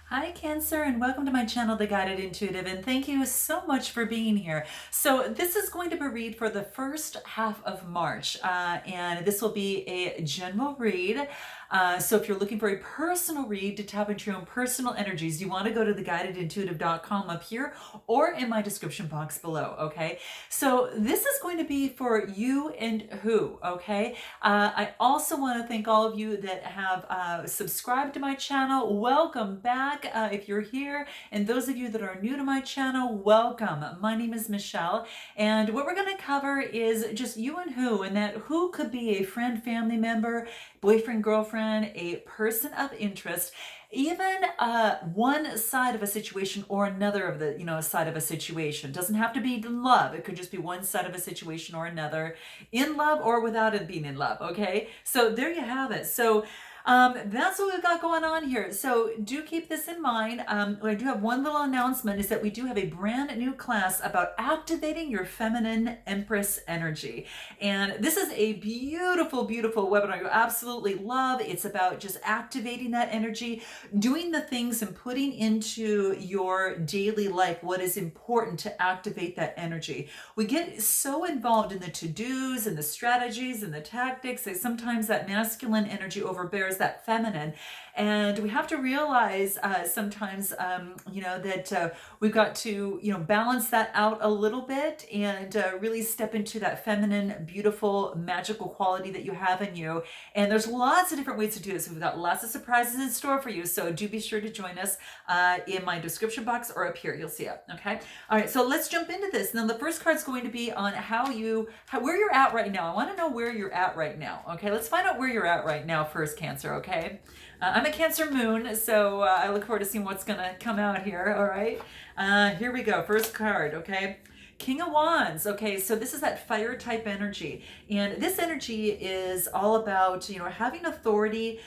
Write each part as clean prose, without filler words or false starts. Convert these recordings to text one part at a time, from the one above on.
Hi, Cancer, and welcome to my channel, The Guided Intuitive, and thank you so much for being here. So this is going to be read for the first half of March, and this will be a general read. So if you're looking for a personal read to tap into your own personal energies, you want to go to theguidedintuitive.com up here or in my description box below, okay? So this is going to be for you and who, okay? I also want to thank all of you that have subscribed to my channel. Welcome back if you're here. And those of you that are new to my channel, welcome. My name is Michelle. And what we're going to cover is just you and who. And that who could be a friend, family member, boyfriend, girlfriend, a person of interest, even one side of a situation or another of the side of a situation. Doesn't have to be love. It could just be one side of a situation or another, in love or without it being in love. Okay, so there you have it. So that's what we've got going on here. So do keep this in mind. I do have one little announcement, is that we do have a brand new class about activating your feminine Empress energy. And this is a beautiful, beautiful webinar you absolutely love. It's about just activating that energy, doing the things and putting into your daily life what is important to activate that energy. We get so involved in the to-dos and the strategies and the tactics that sometimes that masculine energy overbears that feminine. And we have to realize sometimes, that we've got to, balance that out a little bit and really step into that feminine, beautiful, magical quality that you have in you. And there's lots of different ways to do this. We've got lots of surprises in store for you. So do be sure to join us in my description box or up here. You'll see it. Okay. All right. So let's jump into this. Now, the first card's going to be on where you're at right now. I want to know where you're at right now. Okay. Let's find out where you're at right now first, Cancer. Okay. I'm a Cancer moon, so I look forward to seeing what's going to come out here. All right. Here we go. First card. Okay. King of Wands. Okay, so this is that fire type energy. And this energy is all about, having authority.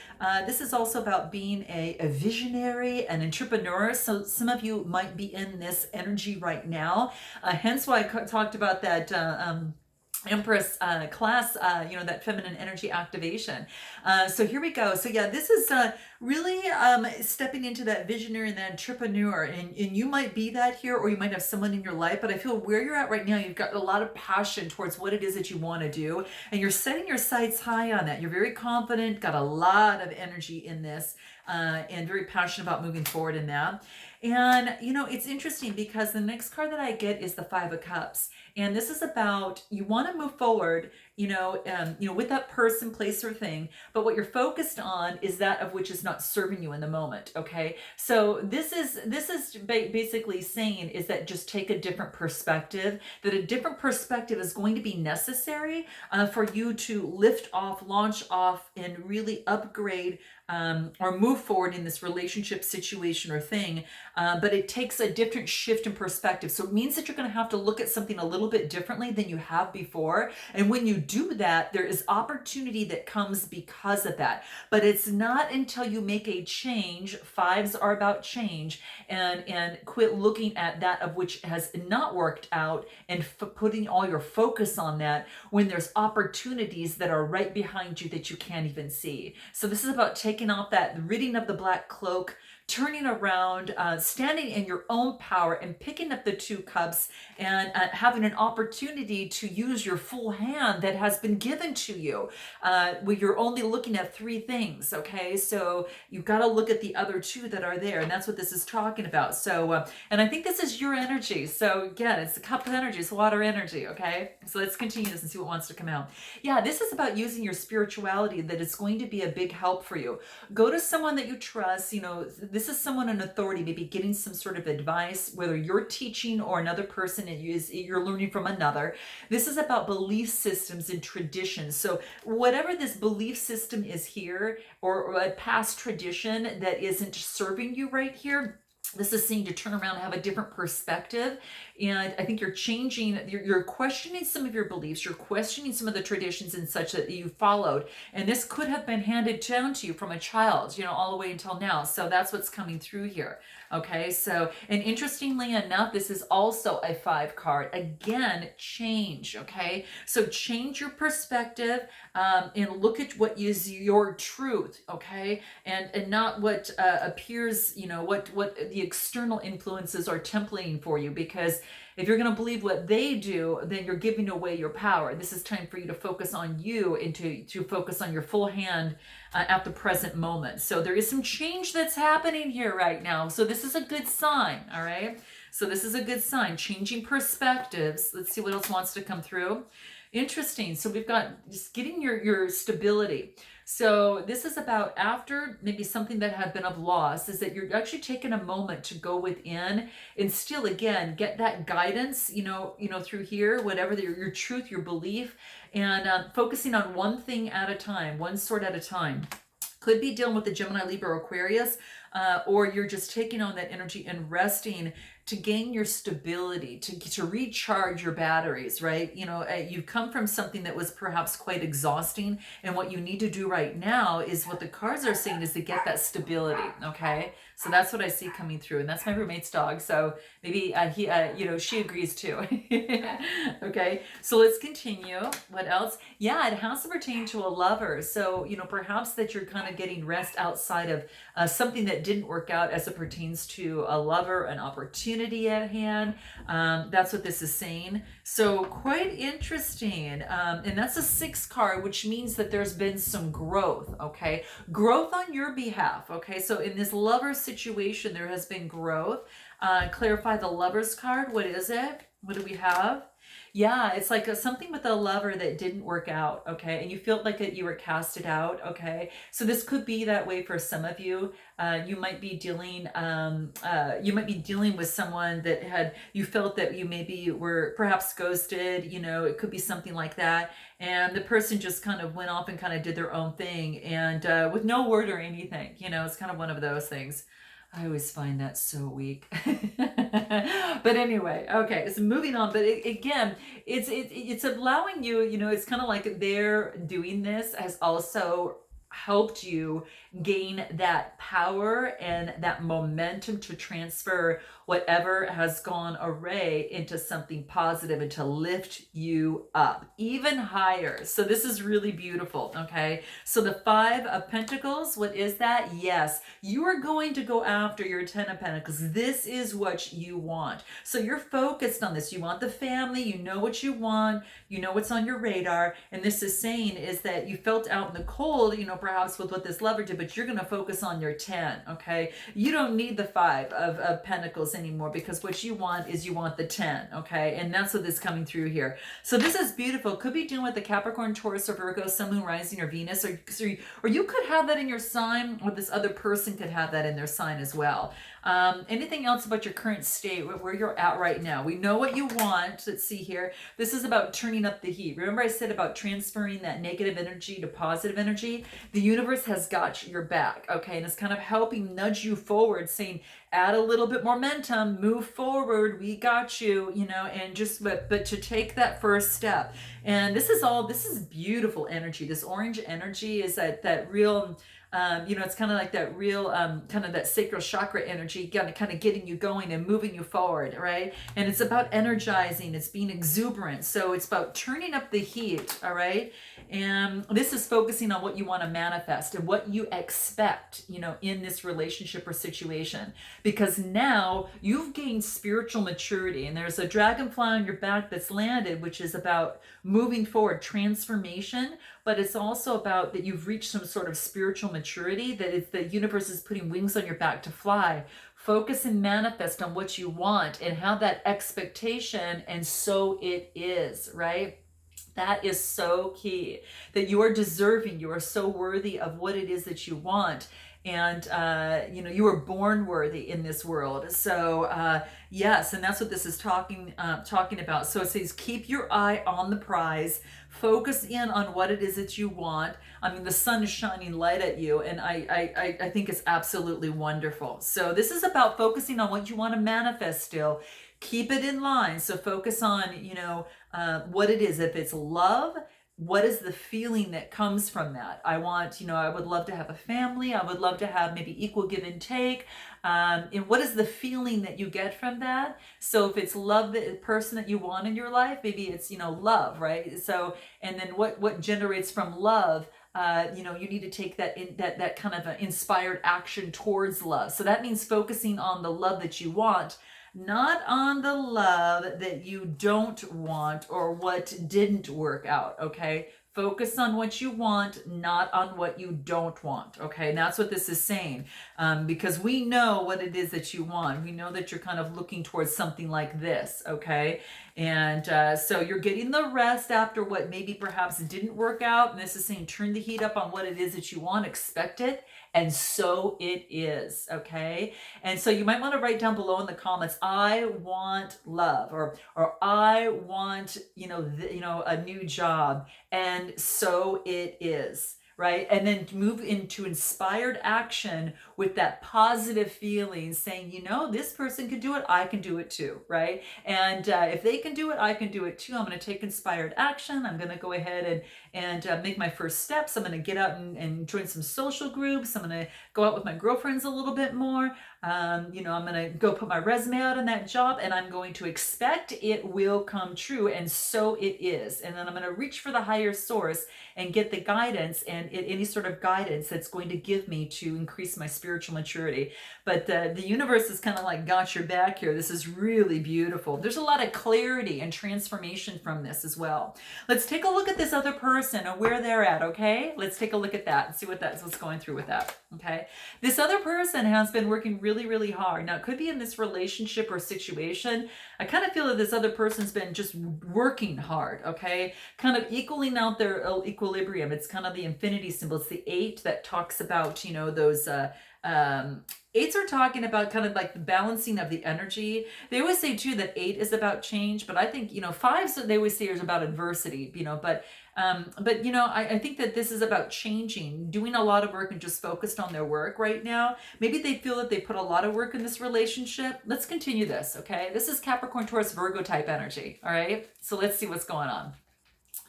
This is also about being a visionary, an entrepreneur. So some of you might be in this energy right now. Hence why I talked about that Empress class, that feminine energy activation. So here we go. So yeah, this is really stepping into that visionary and that entrepreneur. And you might be that here, or you might have someone in your life, but I feel where you're at right now, you've got a lot of passion towards what it is that you want to do. And you're setting your sights high on that. You're very confident, got a lot of energy in this, and very passionate about moving forward in that. And, it's interesting because the next card that I get is the Five of Cups. And this is about, you want to move forward, with that person, place, or thing, but what you're focused on is that of which is not serving you in the moment. Okay, so this is basically saying is that just take a different perspective. That a different perspective is going to be necessary for you to lift off, launch off, and really upgrade or move forward in this relationship, situation, or thing. But it takes a different shift in perspective. So it means that you're going to have to look at something a little bit differently than you have before. And when you do that, there is opportunity that comes because of that. But it's not until you make a change. Fives are about change, and quit looking at that of which has not worked out and putting all your focus on that when there's opportunities that are right behind you that you can't even see. So this is about taking off that ridding of the black cloak, turning around, standing in your own power and picking up the Two Cups and having an opportunity to use your full hand that has been given to you. Where you're only looking at three things, okay? So you've got to look at the other two that are there, and that's what this is talking about. So, and I think this is your energy. So again, it's the cup of energy, it's water energy, okay? So let's continue this and see what wants to come out. Yeah, this is about using your spirituality, that it's going to be a big help for you. Go to someone that you trust. This is someone in authority, maybe getting some sort of advice, whether you're teaching or another person you're learning from another. This is about belief systems and traditions. So whatever this belief system is here, or a past tradition that isn't serving you right here, This is saying to turn around and have a different perspective. And I think you're changing, you're questioning some of your beliefs, you're questioning some of the traditions and such that you followed. And this could have been handed down to you from a child, all the way until now. So that's what's coming through here. Okay, so, and interestingly enough, this is also a 5 card. Again, change, okay? So change your perspective, and look at what is your truth, okay? And not what appears, what the external influences are templating for you. Because if you're going to believe what they do, then you're giving away your power. This is time for you to focus on you and to focus on your full hand at the present moment. So there is some change that's happening here right now. So this is a good sign, all right? So this is a good sign. Changing perspectives. Let's see what else wants to come through. Interesting. So we've got just getting your stability. So this is about after maybe something that had been of loss, is that you're actually taking a moment to go within and still, again, get that guidance, through here, whatever your truth, your belief, and focusing on one thing at a time, one sort at a time. Could be dealing with the Gemini, Libra, Aquarius, or you're just taking on that energy and resting to gain your stability, to recharge your batteries, right? You've come from something that was perhaps quite exhausting, and what you need to do right now is what the cards are saying is to get that stability, okay? So that's what I see coming through, and that's my roommate's dog, so maybe she agrees too. Okay, so let's continue. What else? Yeah, it has to pertain to a lover, so perhaps that you're kind of getting rest outside of something that didn't work out as it pertains to a lover, an opportunity at hand. That's what this is saying. So quite interesting. And that's a 6 card, which means that there's been some growth, okay? Growth on your behalf, okay? So in this lover situation, there has been growth. Clarify the lover's card. What is it? What do we have? Yeah, it's like something with a lover that didn't work out, okay? And you felt like you were casted out, okay? So this could be that way for some of you. You might be dealing with someone that you felt that you maybe were perhaps ghosted, it could be something like that. And the person just kind of went off and kind of did their own thing, and with no word or anything, it's kind of one of those things. I always find that so weak. But anyway, okay, so moving on. But again, it's allowing you, it's kind of like they're doing this has also helped you gain that power and that momentum to transfer whatever has gone awry into something positive and to lift you up even higher. So this is really beautiful, okay? So the 5 of Pentacles, what is that? Yes, you are going to go after your 10 of Pentacles. This is what you want. So you're focused on this. You want the family, you know what you want, you know what's on your radar, and this is saying is that you felt out in the cold, perhaps with what this lover did, but you're going to focus on your 10, okay? You don't need the 5 of Pentacles anymore, because what you want is you want the 10, okay? And that's what is coming through here. So this is beautiful. Could be dealing with the Capricorn, Taurus, or Virgo, Sun, Moon, Rising, or Venus, or you could have that in your sign, or this other person could have that in their sign as well. Anything else about your current state, where you're at right now? We know what you want. Let's see here. This is about turning up the heat. Remember I said about transferring that negative energy to positive energy? The universe has got your back, okay? And it's kind of helping nudge you forward, saying, add a little bit more momentum, move forward, we got you, and just, but to take that first step. And this is beautiful energy. This orange energy is that real, it's kind of like that real, kind of that sacral chakra energy, kind of getting you going and moving you forward, right? And it's about energizing, it's being exuberant. So it's about turning up the heat, all right? And this is focusing on what you want to manifest and what you expect, in this relationship or situation. Because now you've gained spiritual maturity, and there's a dragonfly on your back that's landed, which is about moving forward, transformation, but it's also about that you've reached some sort of spiritual maturity, that it's the universe is putting wings on your back to fly. Focus and manifest on what you want and have that expectation, and so it is, right? That is so key, that you are deserving, you are so worthy of what it is that you want. and you were born worthy in this world. So yes, and that's what this is talking about. So it says, keep your eye on the prize, focus in on what it is that you want. I mean, the sun is shining light at you, and I think it's absolutely wonderful. So this is about focusing on what you want to manifest still. Keep it in line. So focus on, what it is. If it's love, what is the feeling that comes from that? I would love to have a family. I would love to have maybe equal give and take. And what is the feeling that you get from that? So if it's love, the person that you want in your life, maybe it's, love, right? So, and then what generates from love? You need to take that kind of inspired action towards love. So that means focusing on the love that you want, not on the love that you don't want or what didn't work out, okay? Focus on what you want, not on what you don't want, okay? And that's what this is saying, because we know what it is that you want. We know that you're kind of looking towards something like this, okay? And so you're getting the rest after what maybe perhaps didn't work out. And this is saying, turn the heat up on what it is that you want, expect it, and so it is, okay? And so you might want to write down below in the comments, I want love, or I want, a new job, and so it is, right? And then move into inspired action with that positive feeling, saying, this person can do it, I can do it too, right? And if they can do it, I can do it too. I'm going to take inspired action. I'm going to go ahead and make my first steps. I'm going to get out and join some social groups. I'm going to go out with my girlfriends a little bit more. I'm going to go put my resume out on that job, and I'm going to expect it will come true, and so it is. And then I'm going to reach for the higher source and get the guidance and any sort of guidance that's going to give me to increase my spiritual maturity. But the universe is kind of like got your back here. This is really beautiful. There's a lot of clarity and transformation from this as well. Let's take a look at this other person and where they're at, okay? Let's take a look at that and see what's going through with that, okay? This other person has been working really, really hard. Now, it could be in this relationship or situation. I kind of feel that this other person's been just working hard, okay? Kind of equaling out their equilibrium. It's kind of the infinity symbol. It's the 8 that talks about, those eights are talking about kind of like the balancing of the energy. They always say too that 8 is about change, but I think, 5, so they always say is about adversity, but I think that this is about changing, doing a lot of work and just focused on their work right now. Maybe they feel that they put a lot of work in this relationship. Let's continue this, okay? This is Capricorn, Taurus, Virgo type energy, all right? So let's see what's going on,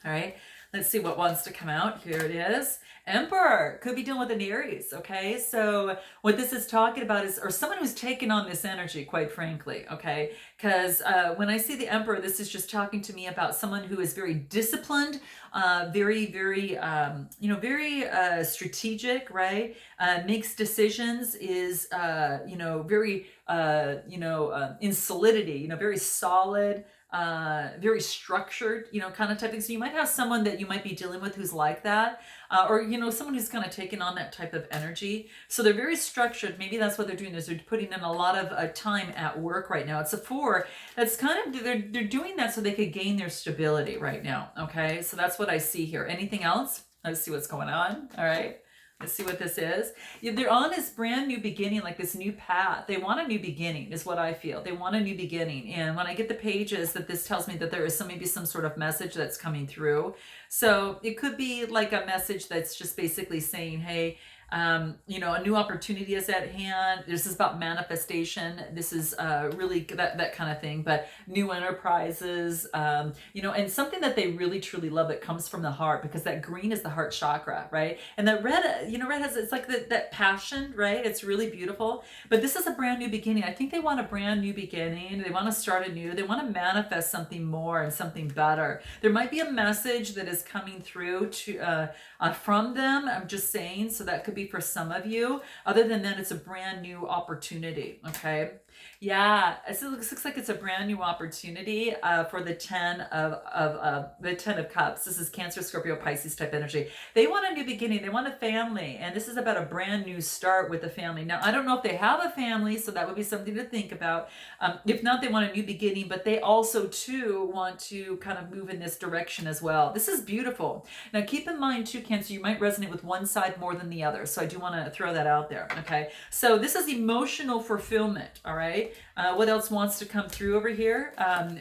all right? Let's see what wants to come out. Here it is. Emperor could be dealing with an Aries, okay? So what this is talking about is, or someone who's taken on this energy, quite frankly, okay? Because when I see the Emperor, this is just talking to me about someone who is very disciplined, very, very, very strategic, right? Makes decisions, is, very, in solidity, very solid, very structured, kind of type thing. So you might have someone that you might be dealing with who's like that, or someone who's kind of taken on that type of energy. So they're very structured. Maybe that's what they're doing, is they're putting in a lot of time at work right now. It's a 4. That's kind of, they're doing that so they could gain their stability right now. Okay, so that's what I see here. Anything else? Let's see what's going on. All right. Let's see what this is. They're on this brand new beginning, like this new path. They want a new beginning, is what I feel. They want a new beginning. And when I get the pages, that this tells me that there is maybe some sort of message that's coming through. So it could be like a message that's just basically saying, hey, a new opportunity is at hand. This is about manifestation. This is really that kind of thing, but new enterprises, and something that they really truly love that comes from the heart, because that green is the heart chakra, right? And that red, red has, it's like that passion, right? It's really beautiful, but this is a brand new beginning. I think they want a brand new beginning. They want to start anew. They want to manifest something more and something better. There might be a message that is coming through to from them. I'm just saying, so that could be for some of you. Other than that, it's a brand new opportunity, okay? Yeah, it looks like it's a brand new opportunity for the 10 of Cups. This is Cancer, Scorpio, Pisces type energy. They want a new beginning. They want a family, and this is about a brand new start with a family. Now, I don't know if they have a family, so that would be something to think about. If not, they want a new beginning, but they also too want to kind of move in this direction as well. This is beautiful. Now, keep in mind too, Cancer, you might resonate with one side more than the other. other. So I do want to throw that out there. Okay. So this is emotional fulfillment. All right. What else wants to come through over here?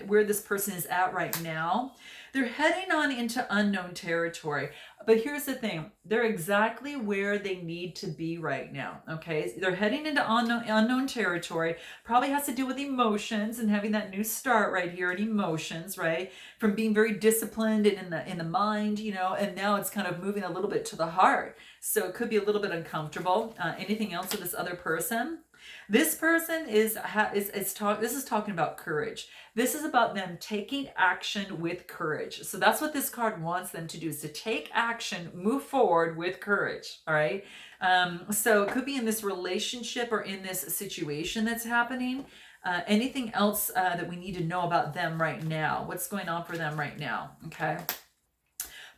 Where this person is at right now. They're heading on into unknown territory. But here's the thing. They're exactly where they need to be right now. Okay. They're heading into unknown territory. Probably has to do with emotions and having that new start right here in emotions, right? From being very disciplined and in the mind, you know, and now it's kind of moving a little bit to the heart. So it could be a little bit uncomfortable. Anything else with this other person? This person is talking about courage. This is about them taking action with courage. So that's what this card wants them to do, is to take action, move forward with courage. All right. So it could be in this relationship or in this situation that's happening. Anything else that we need to know about them right now? What's going on for them right now? Okay.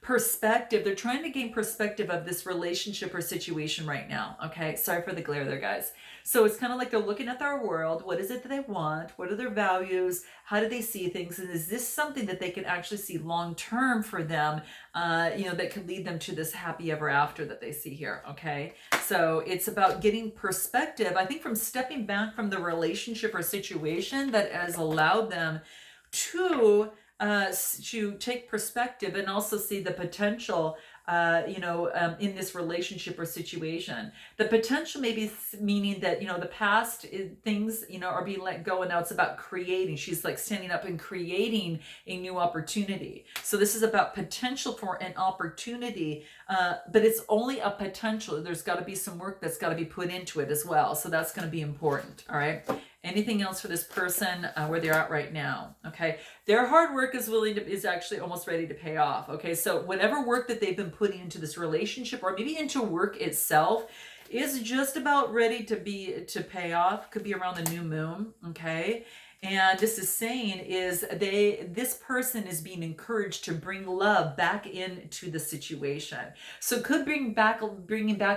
Perspective. They're trying to gain perspective of this relationship or situation right now. Okay. Sorry for the glare there, guys. So it's kind of like they're looking at their world. What is it that they want? What are their values? How do they see things? And is this something that they can actually see long term for them, you know, that could lead them to this happy ever after that they see here? Okay. So it's about getting perspective, I think, from stepping back from the relationship or situation that has allowed them to take perspective and also see the potential, in this relationship or situation. The potential may be meaning that, you know, the past things, you know, are being let go, and now it's about creating. She's like standing up and creating a new opportunity. So this is about potential for an opportunity, but it's only a potential. There's got to be some work that's got to be put into it as well. So that's going to be important. All right. Anything else for this person where they're at right now? Okay. Their hard work is actually almost ready to pay off. Okay. So whatever work that they've been putting into this relationship or maybe into work itself is just about ready to pay off. Could be around the new moon. Okay. And this is saying is this person is being encouraged to bring love back into the situation. So it could bringing back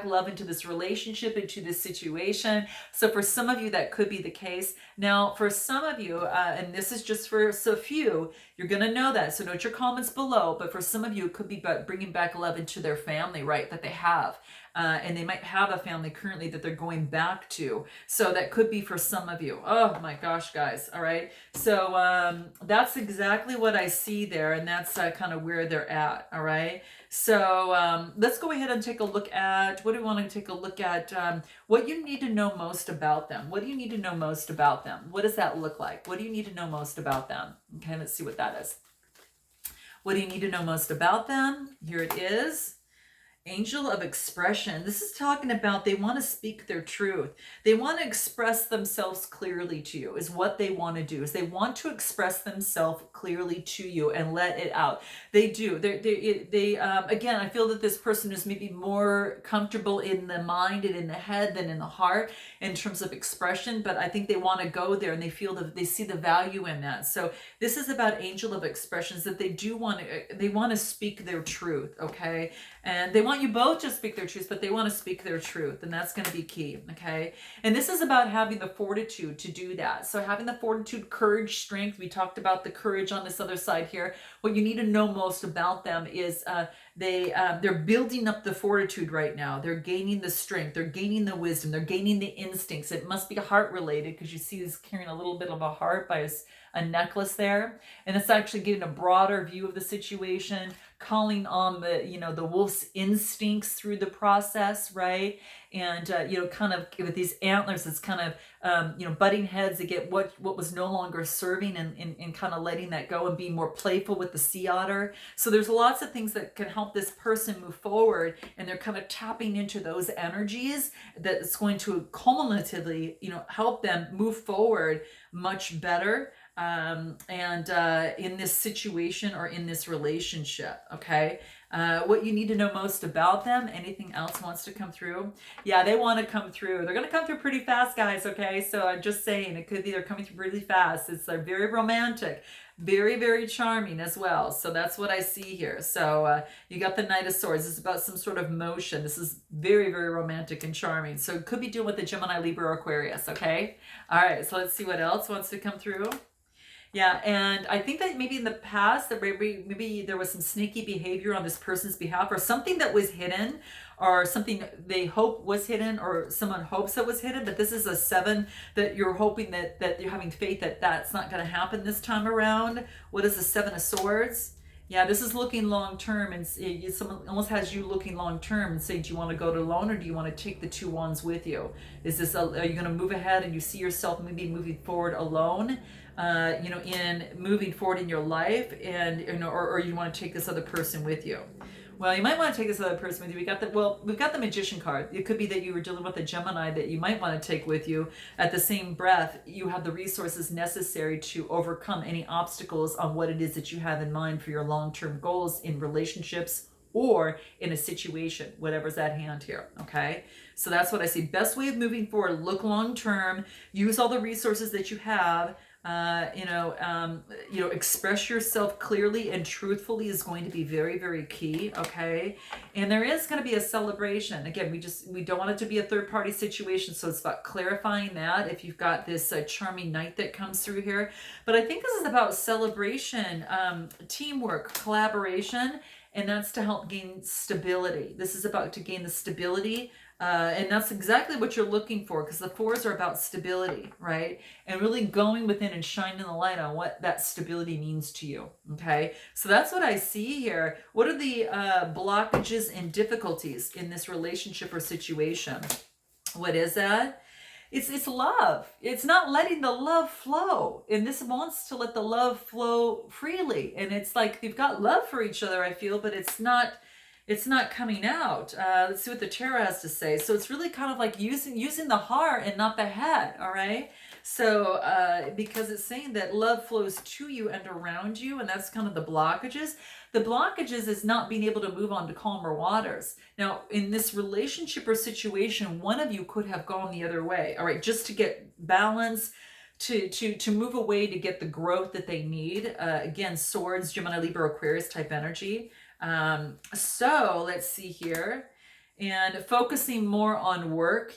love into this relationship, into this situation. So for some of you, that could be the case. Now, for some of you, and this is just for so few, you're going to know that. So note your comments below. But for some of you, it could be about bringing back love into their family, right, that they have. And they might have a family currently that they're going back to. So that could be for some of you. Oh my gosh, guys. All right. So that's exactly what I see there. And that's kind of where they're at. All right. So let's go ahead and take a look at, what do we want to take a look at? What you need to know most about them. What do you need to know most about them? What does that look like? What do you need to know most about them? Okay, let's see what that is. What do you need to know most about them? Here it is. Angel of expression. This is talking about they want to speak their truth. They want to express themselves clearly to you is what they want to do. Is they want to express themselves clearly to you and let it out. They do. Again, I feel that this person is maybe more comfortable in the mind and in the head than in the heart in terms of expression, but I think they want to go there and they feel that they see the value in that. So this is about angel of expressions, that they want to speak their truth. Okay. And they want you both to speak their truth, but they want to speak their truth. And that's going to be key. Okay. And this is about having the fortitude to do that. So having the fortitude, courage, strength. We talked about the courage on this other side here. What you need to know most about them is they're building up the fortitude right now. They're gaining the strength. They're gaining the wisdom. They're gaining the instincts. It must be heart related because you see he's carrying a little bit of a heart by a necklace there. And it's actually getting a broader view of the situation, calling on the wolf's instincts through the process, right? And kind of with these antlers, it's kind of butting heads to get what was no longer serving, and kind of letting that go and being more playful with the sea otter. So there's lots of things that can help this person move forward, and they're kind of tapping into those energies that's going to cumulatively help them move forward much better. In this situation or in this relationship. Okay. What you need to know most about them. Anything else wants to come through? Yeah, they want to come through. They're going to come through pretty fast, guys. Okay. So I'm just saying, it could be they're coming through really fast. It's like very romantic, very, very charming as well. So that's what I see here. So you got the Knight of Swords. This is about some sort of motion. This is very, very romantic and charming. So it could be dealing with the Gemini, Libra, or Aquarius. Okay. All right. So let's see what else wants to come through. Yeah, and I think that maybe in the past that maybe there was some sneaky behavior on this person's behalf, or something that was hidden, or something they hope was hidden, or someone hopes that was hidden. But this is a seven that you're hoping that you're having faith that that's not going to happen this time around. What is the Seven of Swords? Yeah, this is looking long term, and someone almost has you looking long term and saying, do you want to go it alone, or do you want to take the two wands with you? Are you going to move ahead and you see yourself maybe moving forward alone? In moving forward in your life, and or you want to take this other person with you. Well, you might want to take this other person with you. We've got the Magician card. It could be that you were dealing with a Gemini that you might want to take with you. At the same breath, you have the resources necessary to overcome any obstacles on what it is that you have in mind for your long-term goals in relationships or in a situation, whatever's at hand here. Okay, so that's what I see. Best way of moving forward: look long-term. Use all the resources that you have. Express yourself clearly and truthfully is going to be very, very key. Okay. And there is going to be a celebration. Again, we don't want it to be a third party situation. So it's about clarifying that if you've got this charming knight that comes through here. But I think this is about celebration, teamwork, collaboration, and that's to help gain stability. This is about to gain the stability. And that's exactly what you're looking for, because the fours are about stability, right? And really going within and shining the light on what that stability means to you. Okay, so that's what I see here. What are the blockages and difficulties in this relationship or situation? What is that? It's love. It's not letting the love flow. And this wants to let the love flow freely. And it's like you've got love for each other, I feel, but it's not coming out. Let's see what the tarot has to say. So it's really kind of like using the heart and not the head. All right. So because it's saying that love flows to you and around you, and that's kind of the blockages. The blockages is not being able to move on to calmer waters. Now, in this relationship or situation, one of you could have gone the other way. All right, just to get balance. To move away to get the growth that they need. Again, swords, Gemini, Libra, Aquarius type energy. So let's see here, and focusing more on work,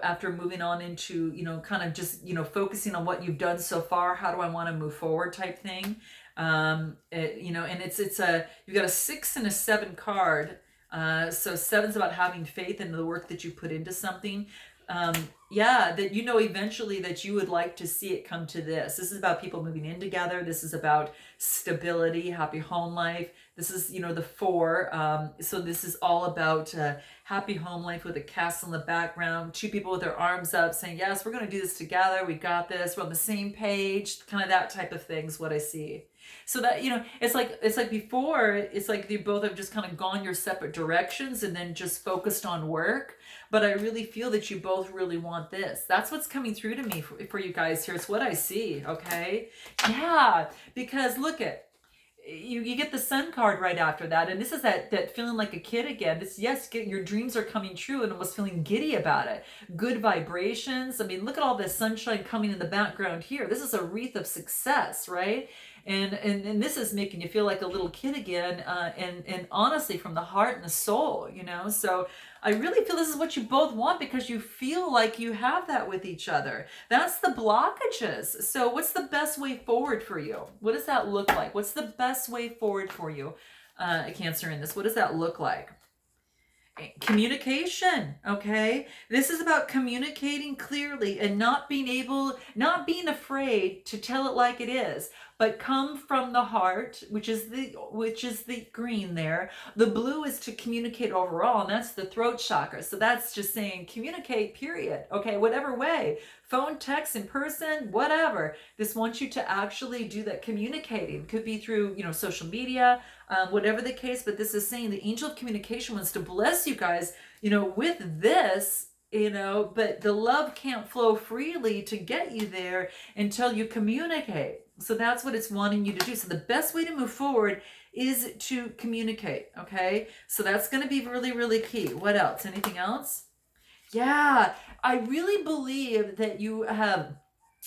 after moving on into, kind of just, focusing on what you've done so far. How do I want to move forward type thing. And you've got a 6 and a 7 card. So 7's about having faith in the work that you put into something. That eventually that you would like to see it come to this. This is about people moving in together. This is about stability, happy home life. This is, the 4. So this is all about happy home life with a castle in the background. 2 people with their arms up saying, yes, we're going to do this together. We got this. We're on the same page. Kind of that type of thing is what I see. So that, it's like before, it's like you both have just kind of gone your separate directions and then just focused on work. But I really feel that you both really want this. That's what's coming through to me for you guys here. It's what I see. Okay. Yeah. Because look at, you get the Sun card right after that, and this is that feeling like a kid again. This, yes, your dreams are coming true, and almost feeling giddy about it. Good vibrations. I mean, look at all this sunshine coming in the background here. This is a wreath of success, right? And this is making you feel like a little kid again, and honestly from the heart and the soul, So I really feel this is what you both want, because you feel like you have that with each other. That's the blockages. So what's the best way forward for you? What does that look like? What's the best way forward for you, Cancer, in this? What does that look like? Communication. Okay, this is about communicating clearly and not being afraid to tell it like it is, but come from the heart, which is the green there. The blue is to communicate overall, and that's the throat chakra. So that's just saying communicate, period. Okay, whatever way, phone, text, in person, whatever. This wants you to actually do that communicating. Could be through, social media, whatever the case, but this is saying the angel of communication wants to bless you guys, with this, but the love can't flow freely to get you there until you communicate. So that's what it's wanting you to do. So the best way to move forward is to communicate. Okay. So that's going to be really, really key. What else? Anything else? Yeah. I really believe that you have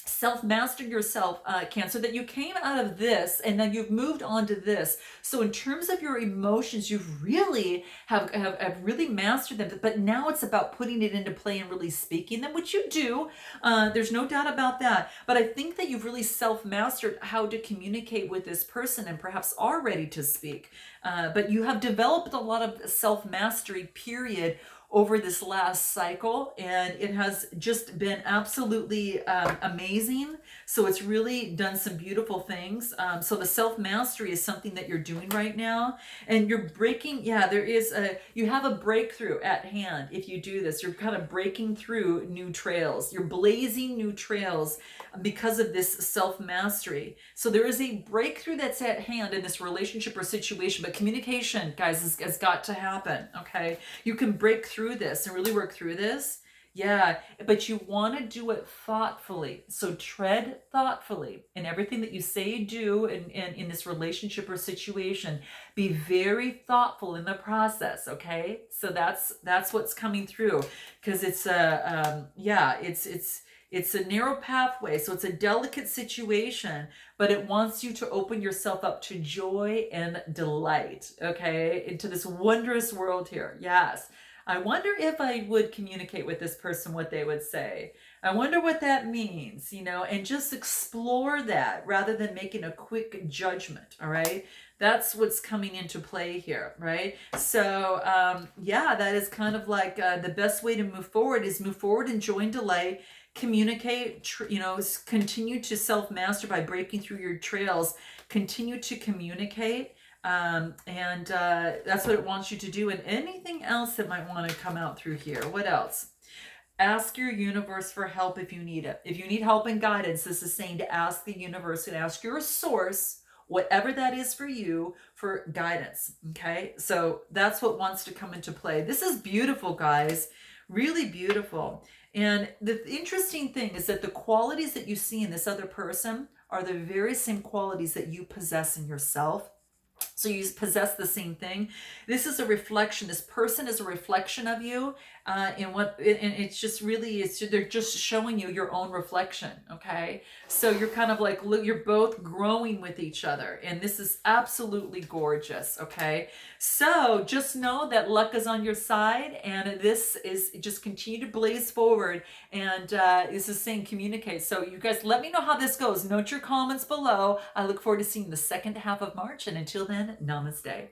self-mastered yourself, Cancer, that you came out of this and then you've moved on to this. So in terms of your emotions, you've really have really mastered them, but now it's about putting it into play and really speaking them, which you do. There's no doubt about that. But I think that you've really self-mastered how to communicate with this person and perhaps are ready to speak. But you have developed a lot of self-mastery, period, over this last cycle, and it has just been absolutely amazing. So it's really done some beautiful things. So the self-mastery is something that you're doing right now, and you're breaking, you have a breakthrough at hand. If you do this, you're kind of breaking through new trails, you're blazing new trails because of this self-mastery. So there is a breakthrough that's at hand in this relationship or situation, but communication, guys, has got to happen. Okay, you can break through this and really work through this. Yeah, but you want to do it thoughtfully. So tread thoughtfully in everything that you say, do, and in this relationship or situation. Be very thoughtful in the process. Okay, so that's what's coming through, because it's it's a narrow pathway, so it's a delicate situation, but it wants you to open yourself up to joy and delight, okay, into this wondrous world here. Yes. I wonder if I would communicate with this person what they would say. I wonder what that means, and just explore that rather than making a quick judgment, all right? That's what's coming into play here, right? So, that is kind of like the best way to move forward is move forward in joy and delight, communicate, continue to self-master by breaking through your trails, continue to communicate, and that's what it wants you to do. And anything else that might want to come out through here. What else? Ask your universe for help if you need it. If you need help and guidance, this is saying to ask the universe and ask your source, whatever that is for you, for guidance. Okay, so that's what wants to come into play. This is beautiful, guys. Really beautiful. And the interesting thing is that the qualities that you see in this other person are the very same qualities that you possess in yourself. So you possess the same thing. This is a reflection. This person is a reflection of you, and it's just really, they're just showing you your own reflection. Okay, so you're kind of like, look, you're both growing with each other, and this is absolutely gorgeous. Okay, so just know that luck is on your side, and this is just continue to blaze forward. And this is saying communicate. So you guys, let me know how this goes. Note your comments below. I look forward to seeing the second half of March, and until then, namaste.